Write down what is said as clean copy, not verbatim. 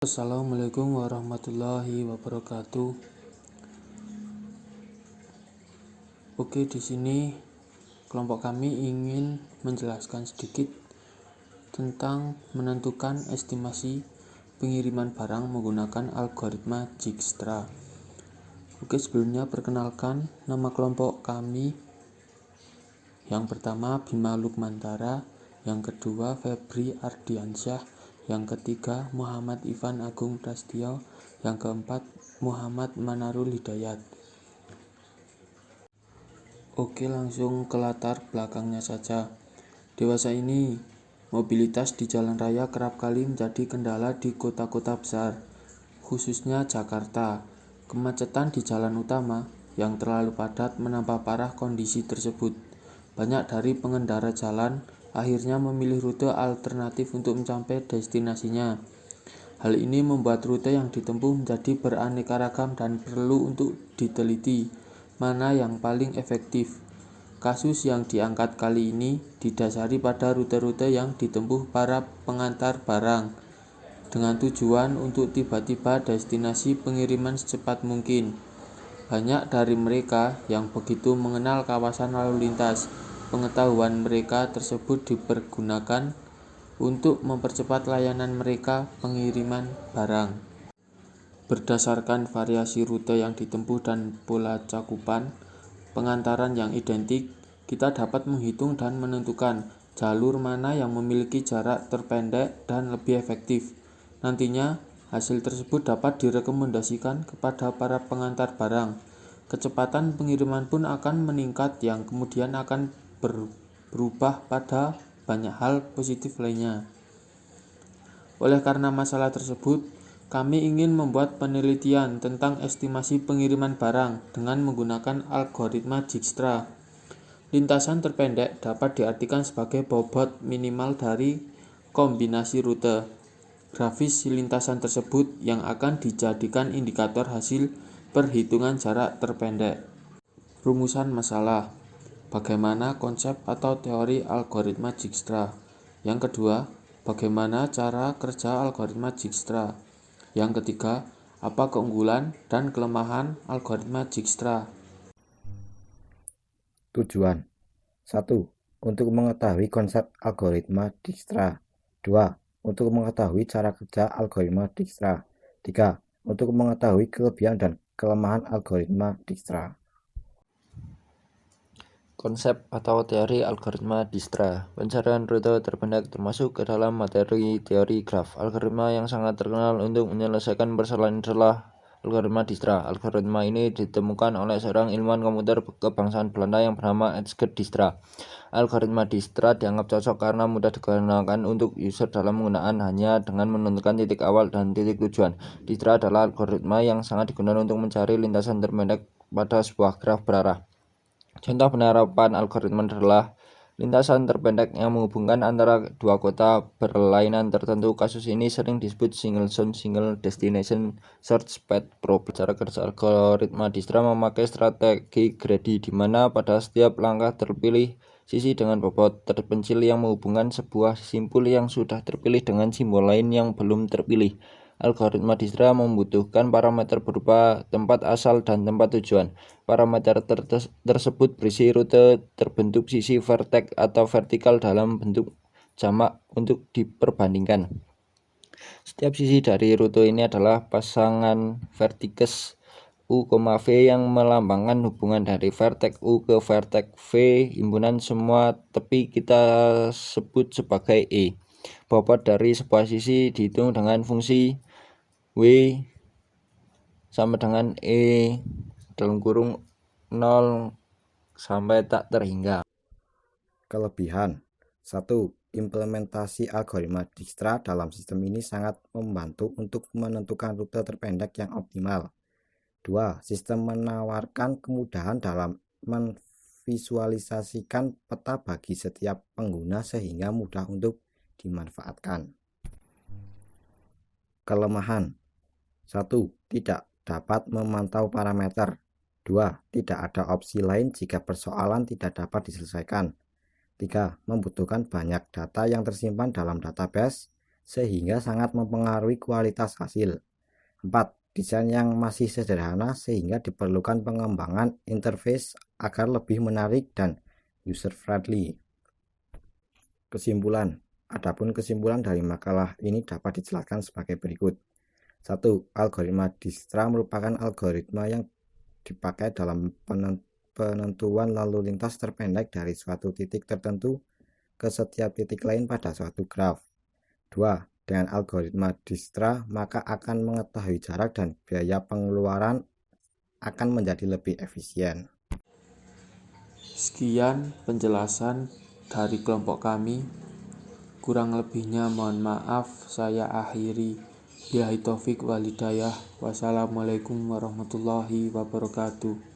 Assalamualaikum warahmatullahi wabarakatuh. Oke, di sini kelompok kami ingin menjelaskan sedikit tentang menentukan estimasi pengiriman barang menggunakan algoritma Dijkstra. Oke, sebelumnya perkenalkan nama kelompok kami. Yang pertama Bima Lukmantara, yang kedua Febri Ardiansyah, yang ketiga Muhammad Ivan Agung Prasetyo, yang keempat Muhammad Manarul Hidayat. Oke, langsung ke latar belakangnya saja. Dewasa ini, mobilitas di jalan raya kerap kali menjadi kendala di kota-kota besar, khususnya Jakarta. Kemacetan di jalan utama yang terlalu padat menambah parah kondisi tersebut. Banyak dari pengendara jalan akhirnya memilih rute alternatif untuk mencapai destinasinya. Hal ini membuat rute yang ditempuh menjadi beraneka ragam dan perlu untuk diteliti mana yang paling efektif. Kasus yang diangkat kali ini didasari pada rute-rute yang ditempuh para pengantar barang dengan tujuan untuk tiba-tiba destinasi pengiriman secepat mungkin. Banyak dari mereka yang begitu mengenal kawasan lalu lintas. Pengetahuan mereka tersebut dipergunakan untuk mempercepat layanan mereka pengiriman barang. Berdasarkan variasi rute yang ditempuh dan pola cakupan pengantaran yang identik, kita dapat menghitung dan menentukan jalur mana yang memiliki jarak terpendek dan lebih efektif. Nantinya, hasil tersebut dapat direkomendasikan kepada para pengantar barang. Kecepatan pengiriman pun akan meningkat yang kemudian akan berubah pada banyak hal positif lainnya. Oleh karena masalah tersebut, kami ingin membuat penelitian tentang estimasi pengiriman barang dengan menggunakan algoritma Dijkstra. Lintasan terpendek dapat diartikan sebagai bobot minimal dari kombinasi rute. Grafis lintasan tersebut yang akan dijadikan indikator hasil perhitungan jarak terpendek. Rumusan masalah. Bagaimana konsep atau teori algoritma Dijkstra? Yang kedua, bagaimana cara kerja algoritma Dijkstra? Yang ketiga, apa keunggulan dan kelemahan algoritma Dijkstra? Tujuan 1. Untuk mengetahui konsep algoritma Dijkstra. 2. Untuk mengetahui cara kerja algoritma Dijkstra. 3. Untuk mengetahui kelebihan dan kelemahan algoritma Dijkstra. Konsep atau teori algoritma Dijkstra. Pencarian rute terpendek termasuk ke dalam materi teori graf. Algoritma yang sangat terkenal untuk menyelesaikan persoalan adalah algoritma Dijkstra. Algoritma ini ditemukan oleh seorang ilmuwan komputer kebangsaan Belanda yang bernama Edgar Dijkstra. Algoritma Dijkstra dianggap cocok karena mudah digunakan untuk user dalam penggunaan hanya dengan menentukan titik awal dan titik tujuan. Dijkstra adalah algoritma yang sangat digunakan untuk mencari lintasan terpendek pada sebuah graf berarah. Contoh penerapan algoritma adalah lintasan terpendek yang menghubungkan antara dua kota berlainan tertentu. Kasus ini sering disebut single zone single destination search path problem. Cara kerja algoritma Dijkstra memakai strategi greedy, di mana pada setiap langkah terpilih sisi dengan bobot terpencil yang menghubungkan sebuah simpul yang sudah terpilih dengan simbol lain yang belum terpilih. Algoritma Dijkstra membutuhkan parameter berupa tempat asal dan tempat tujuan. Parameter tersebut berisi rute terbentuk sisi vertex atau vertikal dalam bentuk jamak untuk diperbandingkan. Setiap sisi dari rute ini adalah pasangan vertex U, V yang melambangkan hubungan dari vertex U ke vertex V. Himpunan semua tepi kita sebut sebagai E. Bobot dari sebuah sisi dihitung dengan fungsi W sama dengan E dalam kurung 0 sampai tak terhingga. Kelebihan 1. Implementasi algoritma Dijkstra dalam sistem ini sangat membantu untuk menentukan rute terpendek yang optimal. 2. Sistem menawarkan kemudahan dalam memvisualisasikan peta bagi setiap pengguna sehingga mudah untuk dimanfaatkan. Kelemahan 1. Tidak dapat memantau parameter. 2. Tidak ada opsi lain jika persoalan tidak dapat diselesaikan. 3. Membutuhkan banyak data yang tersimpan dalam database sehingga sangat mempengaruhi kualitas hasil. 4. Desain yang masih sederhana sehingga diperlukan pengembangan interface agar lebih menarik dan user-friendly. Kesimpulan. Adapun kesimpulan dari makalah ini dapat dijelaskan sebagai berikut. 1. Algoritma Dijkstra merupakan algoritma yang dipakai dalam penentuan lalu lintas terpendek dari suatu titik tertentu ke setiap titik lain pada suatu graf. 2. Dengan algoritma Dijkstra, maka akan mengetahui jarak dan biaya pengeluaran akan menjadi lebih efisien. Sekian penjelasan dari kelompok kami. Kurang lebihnya mohon maaf, saya akhiri. Billahi taufik wal hidayah. Wassalamualaikum warahmatullahi wabarakatuh.